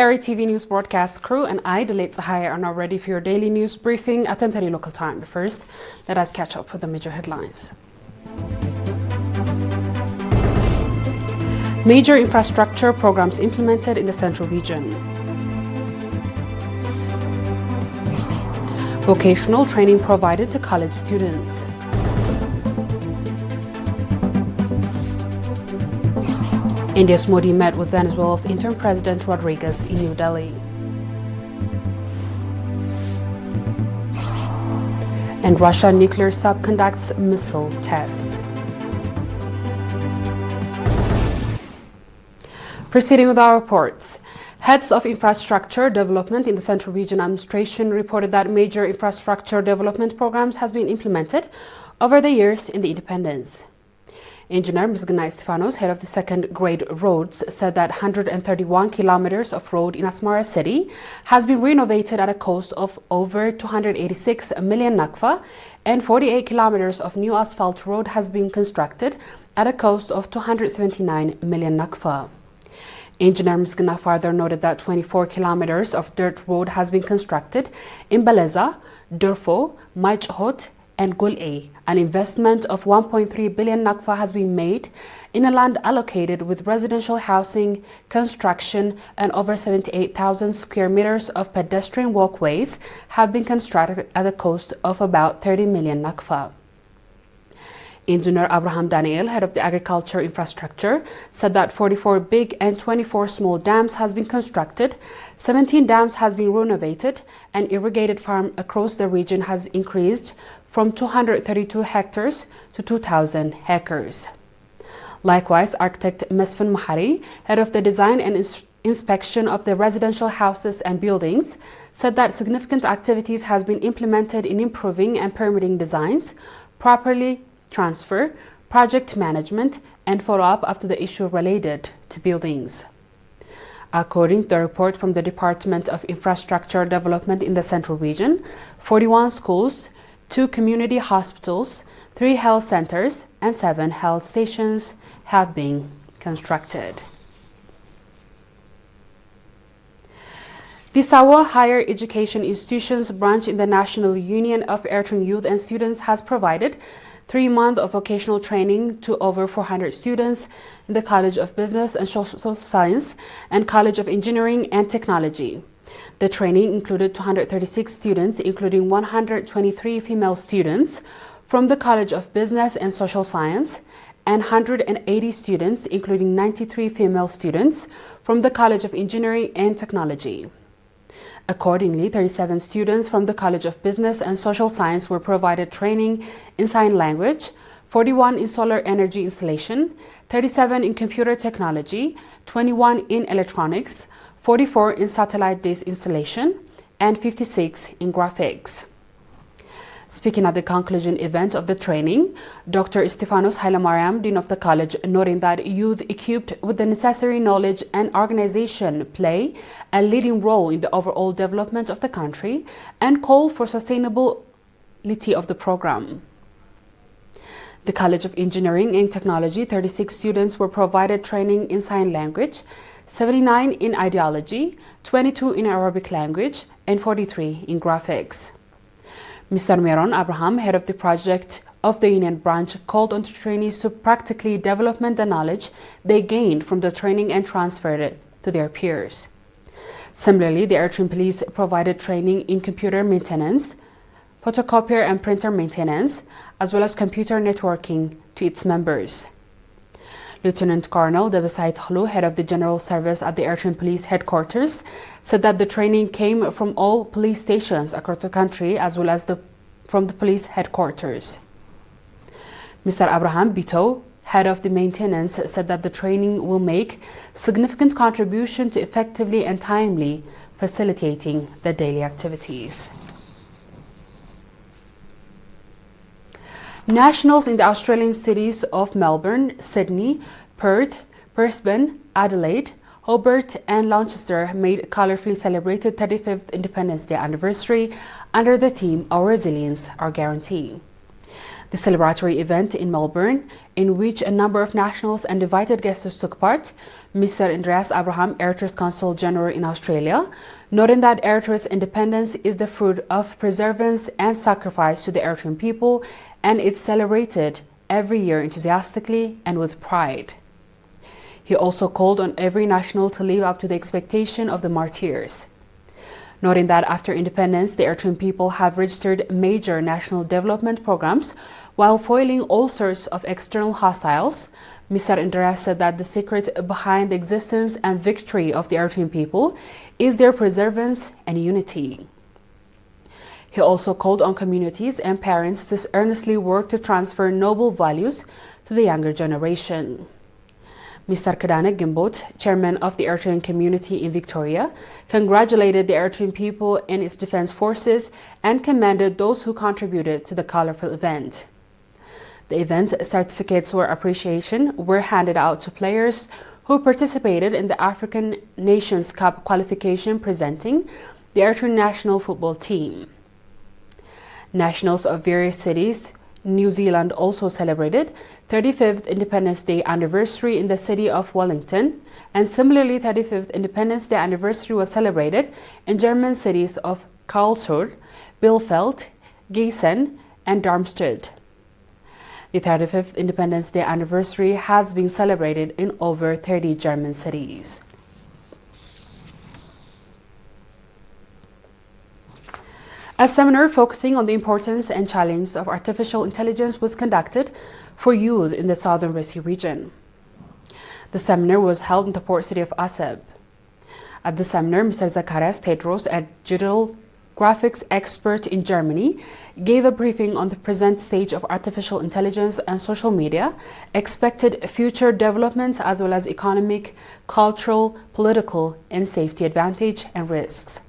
ERi-TV news broadcast crew and I, Delayed Sahaya, are now ready for your daily news briefing at 10:30 local time. But first, let us catch up with the major headlines. Major infrastructure programs implemented in the central region. Vocational training provided to college students. India's Modi met with Venezuela's interim president Rodriguez in New Delhi. And Russia nuclear sub conducts missile tests. Proceeding with our reports. Heads of infrastructure development in the Central Region Administration reported that major infrastructure development programs has been implemented over the years in the independence. Engineer Ms. Stefanos, head of the second grade roads, said that 131 kilometers of road in Asmara city has been renovated at a cost of over 286 million nakfa, and 48 kilometers of new asphalt road has been constructed at a cost of 279 million nakfa. Engineer Ms. further noted that 24 kilometers of dirt road has been constructed in Baleza, Durfo, Maichhot, and Gul-A. An investment of 1.3 billion nakfa has been made in a land allocated with residential housing, construction, and over 78,000 square meters of pedestrian walkways have been constructed at a cost of about 30 million nakfa. Engineer Abraham Daniel, head of the agriculture infrastructure, said that 44 big and 24 small dams has been constructed, 17 dams has been renovated, and irrigated farm across the region has increased from 232 hectares to 2,000 hectares. Likewise, architect Mesfin Mahari, head of the design and inspection of the residential houses and buildings, said that significant activities has been implemented in improving and permitting designs, properly transfer, project management, and follow-up after the issue related to buildings. According to the report from the Department of Infrastructure Development in the Central Region, 41 schools, 2 community hospitals, 3 health centers, and 7 health stations have been constructed. The Sawa Higher Education Institutions branch in the National Union of Eritrean Youth and Students has provided 3 months of vocational training to over 400 students in the College of Business and Social Science and College of Engineering and Technology. The training included 236 students, including 123 female students from the College of Business and Social Science, and 180 students, including 93 female students from the College of Engineering and Technology. Accordingly, 37 students from the College of Business and Social Science were provided training in sign language, 41 in solar energy installation, 37 in computer technology, 21 in electronics, 44 in satellite-based installation, and 56 in graphics. Speaking at the conclusion event of the training, Dr. Stefanos Hailemariam, Dean of the College, noting that youth equipped with the necessary knowledge and organization play a leading role in the overall development of the country and call for sustainability of the program. The College of Engineering and Technology, 36 students were provided training in sign language, 79 in ideology, 22 in Arabic language, and 43 in graphics. Mr. Meron Abraham, head of the project of the Union branch, called on the trainees to practically develop the knowledge they gained from the training and transferred it to their peers. Similarly, the Eritrean Police provided training in computer maintenance, photocopier and printer maintenance, as well as computer networking to its members. Lieutenant Colonel Debesai Khlu, head of the General Service at the Eritrean Police Headquarters, said that the training came from all police stations across the country as well as from the police headquarters. Mr. Abraham Bito, head of the maintenance, said that the training will make significant contribution to effectively and timely facilitating the daily activities. Nationals in the Australian cities of Melbourne, Sydney, Perth, Brisbane, Adelaide, Hobart and Launceston made colorfully celebrated 35th Independence Day anniversary under the theme Our Resilience, Our Guarantee. The celebratory event in Melbourne, in which a number of nationals and invited guests took part, Mr. Andreas Abraham, Eritrea's Consul General in Australia, noting that Eritrea's independence is the fruit of perseverance and sacrifice to the Eritrean people, and it's celebrated every year enthusiastically and with pride. He also called on every national to live up to the expectation of the martyrs. Noting that after independence, the Eritrean people have registered major national development programs while foiling all sorts of external hostiles, Mr. Andreas said that the secret behind the existence and victory of the Eritrean people is their perseverance and unity. He also called on communities and parents to earnestly work to transfer noble values to the younger generation. Mr. Kadane Gimbot, chairman of the Eritrean community in Victoria, congratulated the Eritrean people and its defense forces and commended those who contributed to the colorful event. The event certificates of appreciation were handed out to players who participated in the African Nations Cup qualification presenting the Eritrean national football team. Nationals of various cities, New Zealand also celebrated 35th Independence Day anniversary in the city of Wellington, and similarly 35th Independence Day anniversary was celebrated in German cities of Karlsruhe, Bielefeld, Gießen, and Darmstadt. The 35th Independence Day anniversary has been celebrated in over 30 German cities. A seminar focusing on the importance and challenge of artificial intelligence was conducted for youth in the southern Red Sea region. The seminar was held in the port city of Asab. At the seminar, Mr. Zacharias Tedros, a digital graphics expert in Germany, gave a briefing on the present stage of artificial intelligence and social media, expected future developments as well as economic, cultural, political, and safety advantage and risks.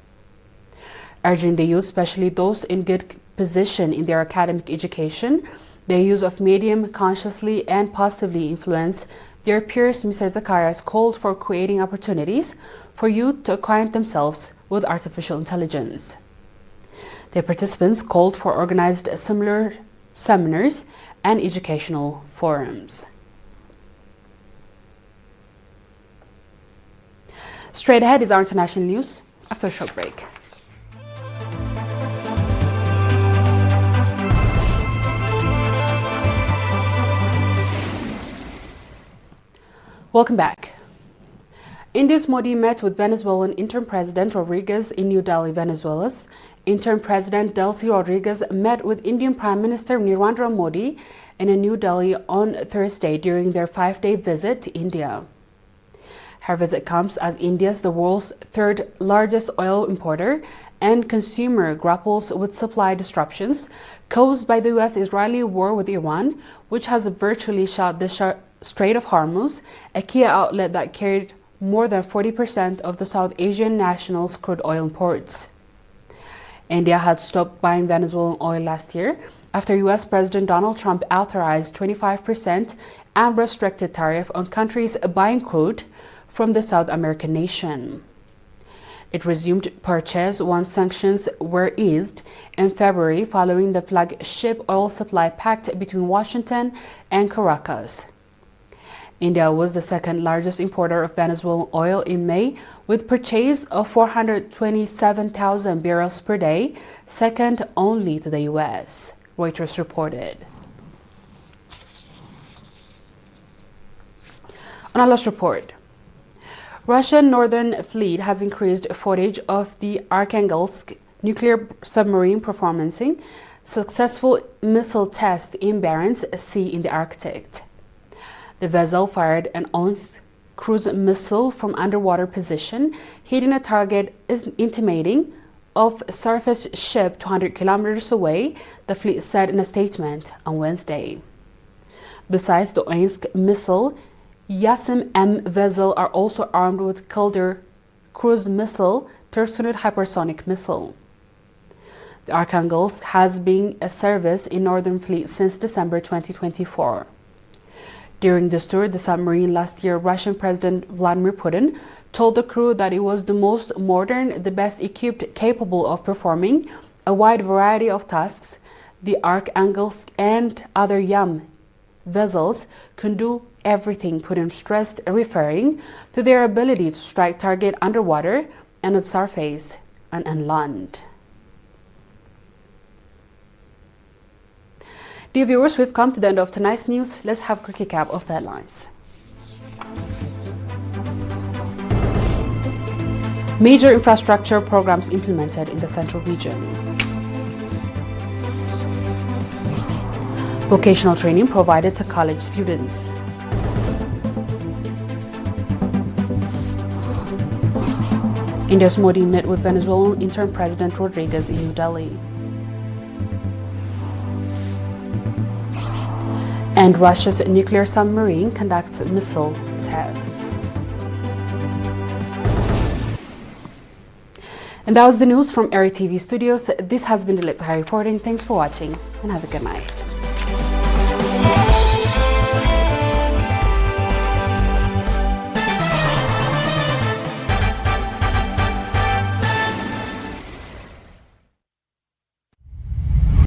Urging the youth, especially those in good position in their academic education, the use of medium consciously and positively influence their peers, Mr. Zacharias called for creating opportunities for youth to acquaint themselves with artificial intelligence. The participants called for organized similar seminars and educational forums. Straight ahead is our international news after a short break. Welcome back. India's Modi met with Venezuelan interim president Rodriguez in New Delhi, Venezuela's interim president Delcy Rodriguez met with Indian Prime Minister Narendra Modi in New Delhi on Thursday during their 5-day visit to India. Her visit comes as India, the world's third largest oil importer and consumer, grapples with supply disruptions caused by the US-Israeli war with Iran, which has virtually shut the Strait of Hormuz, a key outlet that carried more than 40% of the South Asian nationals' crude oil imports. India had stopped buying Venezuelan oil last year after US President Donald Trump authorized 25% and restricted tariff on countries buying crude from the South American nation. It resumed purchase once sanctions were eased in February following the flagship oil supply pact between Washington and Caracas. India was the second largest importer of Venezuelan oil in May, with purchase of 427,000 barrels per day, second only to the US, Reuters reported. On our last report, Russian Northern Fleet has increased footage of the Arkhangelsk nuclear submarine performing successful missile test in Barents Sea in the Arctic. The vessel fired an Onsk cruise missile from underwater position, hitting a target intimating of a surface ship 200 kilometers away, the fleet said in a statement on Wednesday. Besides the Onsk missile, Yasim M vessel are also armed with Calder cruise missile, Tursunut hypersonic missile. The Arkhangelsk has been a service in Northern Fleet since December 2024. During this tour, the submarine last year, Russian President Vladimir Putin told the crew that it was the most modern, the best equipped, capable of performing a wide variety of tasks The archangels and other YAM vessels can do everything, Putin stressed, referring to their ability to strike target underwater and on surface and on land. Dear viewers, we've come to the end of tonight's news. Let's have a quick recap of the headlines. Major infrastructure programs implemented in the central region. Vocational training provided to college students. India's Modi met with Venezuelan interim President Rodriguez in New Delhi. And Russia's nuclear submarine conducts missile tests. And that was the news from ERi-TV studios. This has been the Let's High reporting. Thanks for watching and have a good night.